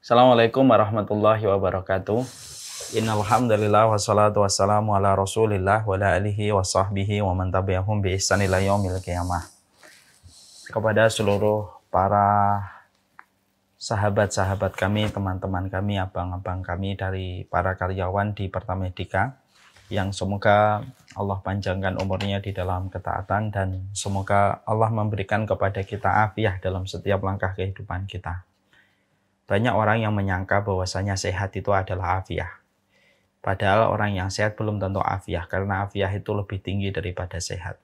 Assalamualaikum warahmatullahi wabarakatuh. Innal hamdalillah wassalatu wassalamu ala Rasulillah wa ala alihi wa sahbihi wa man tabi'ahum bi ihsan ila yaumil qiyamah. Kepada seluruh para sahabat-sahabat kami, teman-teman kami, abang-abang kami dari para karyawan di Pertamedika, yang semoga Allah panjangkan umurnya di dalam ketaatan dan semoga Allah memberikan kepada kita afiah dalam setiap langkah kehidupan kita. Banyak orang yang menyangka bahwasanya sehat itu adalah afiah. Padahal orang yang sehat belum tentu afiah, karena afiah itu lebih tinggi daripada sehat.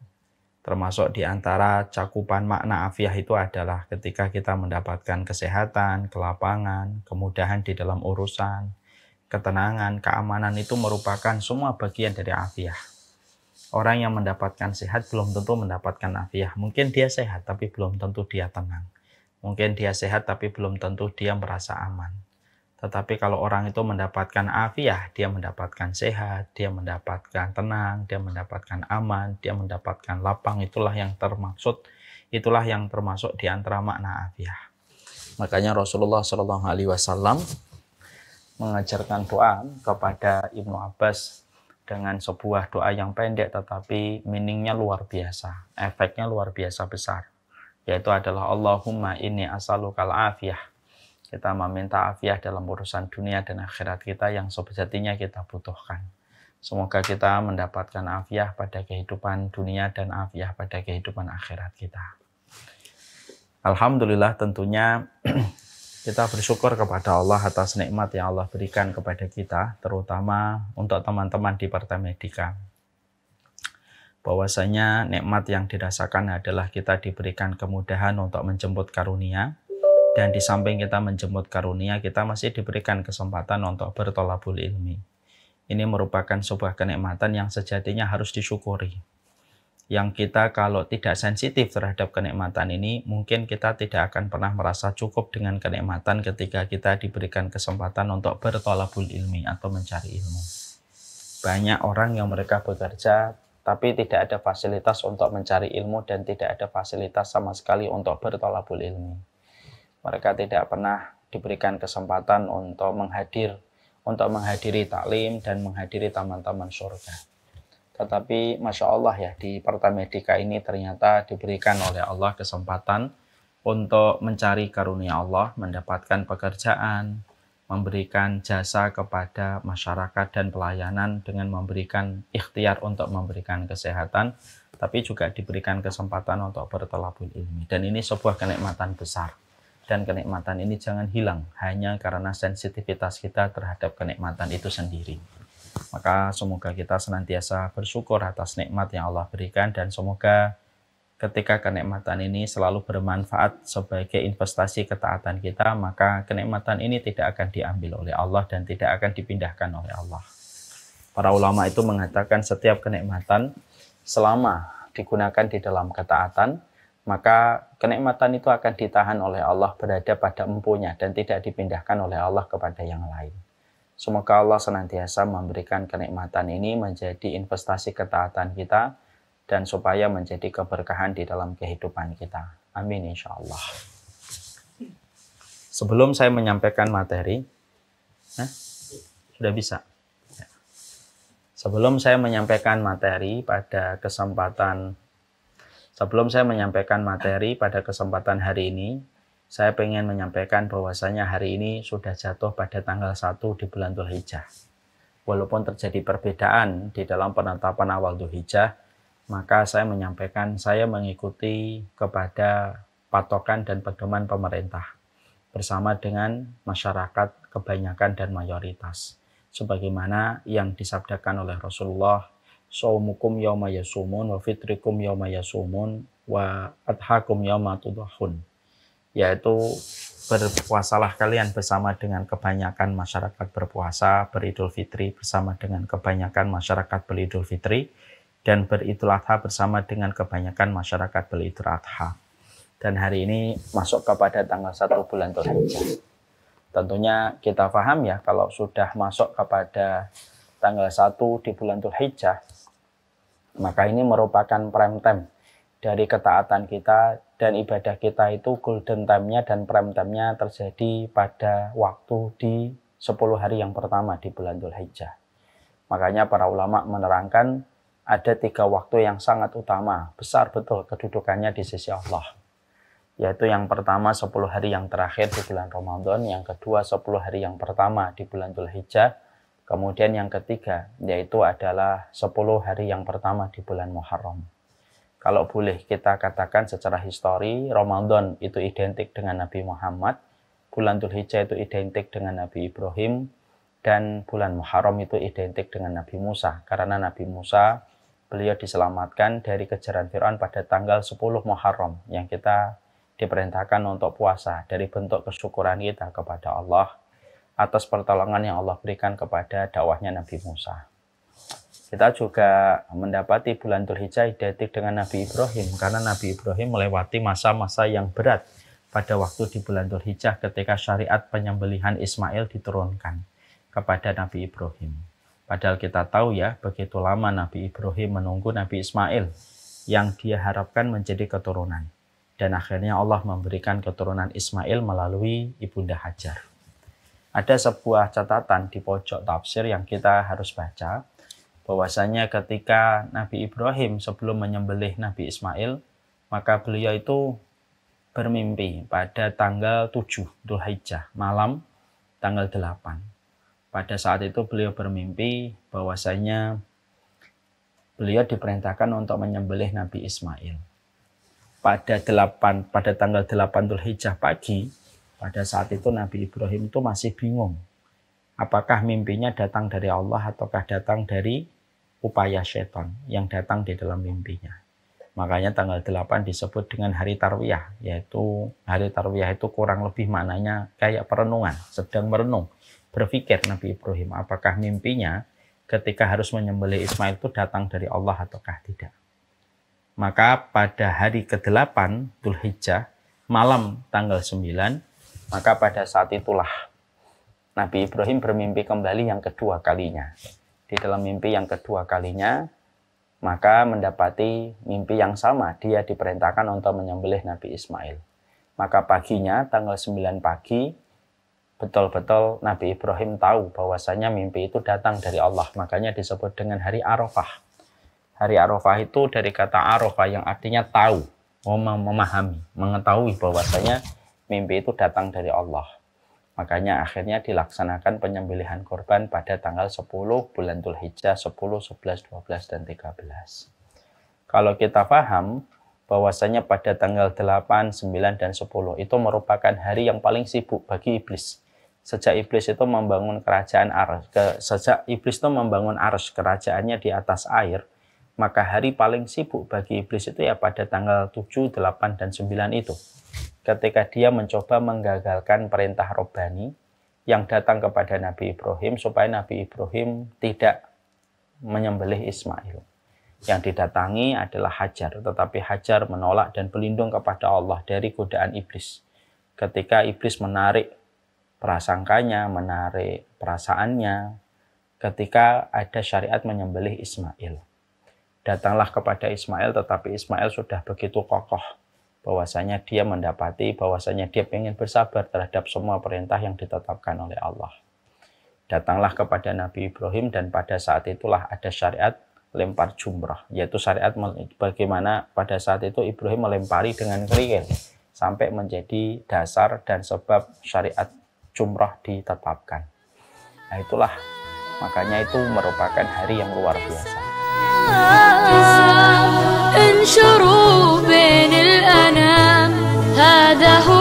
Termasuk di antara cakupan makna afiah itu adalah ketika kita mendapatkan kesehatan, kelapangan, kemudahan di dalam urusan, ketenangan, keamanan itu merupakan semua bagian dari afiah. Orang yang mendapatkan sehat belum tentu mendapatkan afiah. Mungkin dia sehat tapi belum tentu dia tenang. Mungkin dia sehat tapi belum tentu dia merasa aman. Tetapi kalau orang itu mendapatkan afiah, dia mendapatkan sehat, dia mendapatkan tenang, dia mendapatkan aman, dia mendapatkan lapang, itulah yang termasuk di antara makna afiah. Makanya Rasulullah SAW mengajarkan doa kepada Ibnu Abbas dengan sebuah doa yang pendek tetapi meaningnya luar biasa, efeknya luar biasa besar. Yaitu adalah Allahumma inni as'alukal afiyah. Kita meminta afiah dalam urusan dunia dan akhirat kita yang sejatinya kita butuhkan. Semoga kita mendapatkan afiah pada kehidupan dunia dan afiah pada kehidupan akhirat kita. Alhamdulillah, tentunya kita bersyukur kepada Allah atas nikmat yang Allah berikan kepada kita, terutama untuk teman-teman di Pertamedika. Bahwasanya nikmat yang dirasakan adalah kita diberikan kemudahan untuk menjemput karunia. Dan di samping kita menjemput karunia, kita masih diberikan kesempatan untuk bertolabul ilmi. Ini merupakan sebuah kenikmatan yang sejatinya harus disyukuri. Yang kita kalau tidak sensitif terhadap kenikmatan ini, mungkin kita tidak akan pernah merasa cukup dengan kenikmatan ketika kita diberikan kesempatan untuk bertolabul ilmi atau mencari ilmu. Banyak orang yang mereka bekerja, tapi tidak ada fasilitas untuk mencari ilmu dan tidak ada fasilitas sama sekali untuk bertolabul ilmi. Mereka tidak pernah diberikan kesempatan untuk menghadiri taklim dan menghadiri taman-taman surga. Tetapi Masya Allah ya, di Pertamedika ini ternyata diberikan oleh Allah kesempatan untuk mencari karunia Allah, mendapatkan pekerjaan, memberikan jasa kepada masyarakat dan pelayanan dengan memberikan ikhtiar untuk memberikan kesehatan, tapi juga diberikan kesempatan untuk bertolabul ilmi. Dan ini sebuah kenikmatan besar. Dan kenikmatan ini jangan hilang hanya karena sensitivitas kita terhadap kenikmatan itu sendiri. Maka semoga kita senantiasa bersyukur atas nikmat yang Allah berikan dan semoga ketika kenikmatan ini selalu bermanfaat sebagai investasi ketaatan kita, maka kenikmatan ini tidak akan diambil oleh Allah dan tidak akan dipindahkan oleh Allah. Para ulama itu mengatakan setiap kenikmatan selama digunakan di dalam ketaatan, maka kenikmatan itu akan ditahan oleh Allah berada pada empunya dan tidak dipindahkan oleh Allah kepada yang lain. Semoga Allah senantiasa memberikan kenikmatan ini menjadi investasi ketaatan kita dan supaya menjadi keberkahan di dalam kehidupan kita. Amin insya Allah. Sebelum saya menyampaikan materi, sudah bisa. Sebelum saya menyampaikan materi pada kesempatan hari ini, saya ingin menyampaikan bahwasanya hari ini sudah jatuh pada tanggal 1 di bulan Dzulhijjah. Walaupun terjadi perbedaan di dalam penetapan awal Dzulhijjah, maka saya menyampaikan saya mengikuti kepada patokan dan pedoman pemerintah bersama dengan masyarakat kebanyakan dan mayoritas. Sebagaimana yang disabdakan oleh Rasulullah, Shaumukum yauma yasumun wa fitrikum yauma yasumun wa adhakum yauma tudhahun. Yaitu berpuasalah kalian bersama dengan kebanyakan masyarakat berpuasa, beridul fitri bersama dengan kebanyakan masyarakat beridul fitri, dan beridul adha bersama dengan kebanyakan masyarakat beridul adha. Dan hari ini masuk kepada tanggal 1 bulan Dzulhijjah. Tentunya kita paham ya, kalau sudah masuk kepada tanggal 1 di bulan Dzulhijjah, Maka ini merupakan prime time dari ketaatan kita, dan ibadah kita itu golden time-nya dan prime time-nya terjadi pada waktu di 10 hari yang pertama di bulan Dzulhijjah. Makanya para ulama menerangkan ada 3 waktu yang sangat utama, besar betul kedudukannya di sisi Allah. Yaitu yang pertama 10 hari yang terakhir di bulan Ramadan, yang kedua 10 hari yang pertama di bulan Dzulhijjah, kemudian yang ketiga yaitu adalah 10 hari yang pertama di bulan Muharram. Kalau boleh kita katakan secara histori, Ramadan itu identik dengan Nabi Muhammad, bulan Dzulhijjah itu identik dengan Nabi Ibrahim, dan bulan Muharram itu identik dengan Nabi Musa. Karena Nabi Musa, beliau diselamatkan dari kejaran Fir'aun pada tanggal 10 Muharram, yang kita diperintahkan untuk puasa, dari bentuk kesyukuran kita kepada Allah atas pertolongan yang Allah berikan kepada dakwahnya Nabi Musa. Kita juga mendapati bulan Dzulhijjah identik dengan Nabi Ibrahim, karena Nabi Ibrahim melewati masa-masa yang berat pada waktu di bulan Dzulhijjah ketika syariat penyembelihan Ismail diturunkan kepada Nabi Ibrahim. Padahal kita tahu ya, begitu lama Nabi Ibrahim menunggu Nabi Ismail yang dia harapkan menjadi keturunan. Dan akhirnya Allah memberikan keturunan Ismail melalui Ibunda Hajar. Ada sebuah catatan di pojok tafsir yang kita harus baca, bahwasanya ketika Nabi Ibrahim sebelum menyembelih Nabi Ismail, maka beliau itu bermimpi pada tanggal 7 Dzulhijjah, malam tanggal 8. Pada saat itu beliau bermimpi bahwasanya beliau diperintahkan untuk menyembelih Nabi Ismail. Pada tanggal 8 Dzulhijjah pagi, pada saat itu Nabi Ibrahim itu masih bingung. Apakah mimpinya datang dari Allah ataukah datang dari upaya setan yang datang di dalam mimpinya. Makanya tanggal 8 disebut dengan hari Tarwiyah, yaitu hari Tarwiyah itu kurang lebih maknanya kayak perenungan, sedang merenung. Berpikir Nabi Ibrahim, apakah mimpinya ketika harus menyembelih Ismail itu datang dari Allah ataukah tidak. Maka pada hari ke-8 Dzulhijjah, malam tanggal 9, maka pada saat itulah Nabi Ibrahim bermimpi kembali yang kedua kalinya. Di dalam mimpi yang kedua kalinya, maka mendapati mimpi yang sama, dia diperintahkan untuk menyembelih Nabi Ismail. Maka paginya, tanggal 9 pagi, betul-betul Nabi Ibrahim tahu bahwasanya mimpi itu datang dari Allah. Makanya disebut dengan hari Arafah. Hari Arafah itu dari kata Arafah yang artinya tahu, memahami, mengetahui bahwasanya mimpi itu datang dari Allah. Makanya akhirnya dilaksanakan penyembelihan korban pada tanggal 10 bulan Dzulhijjah, 10, 11, 12, dan 13. Kalau kita paham bahwasanya pada tanggal 8, 9, dan 10 itu merupakan hari yang paling sibuk bagi iblis. Sejak iblis itu membangun kerajaan Arsy, kerajaannya di atas air, maka hari paling sibuk bagi iblis itu ya pada tanggal 7, 8, dan 9 itu. Ketika dia mencoba menggagalkan perintah Robbani yang datang kepada Nabi Ibrahim supaya Nabi Ibrahim tidak menyembelih Ismail. Yang didatangi adalah Hajar, tetapi Hajar menolak dan berlindung kepada Allah dari godaan iblis. Ketika iblis menarik prasangkanya, menarik perasaannya, ketika ada syariat menyembelih Ismail. Datanglah kepada Ismail, tetapi Ismail sudah begitu kokoh bahwasanya dia mendapati bahwasanya dia ingin bersabar terhadap semua perintah yang ditetapkan oleh Allah. Datanglah kepada Nabi Ibrahim dan pada saat itulah ada syariat lempar jumrah, yaitu syariat bagaimana pada saat itu Ibrahim melempari dengan kerikil sampai menjadi dasar dan sebab syariat jumrah ditetapkan. Nah itulah, makanya itu merupakan hari yang luar biasa. انشروا بين الأنام هذا هو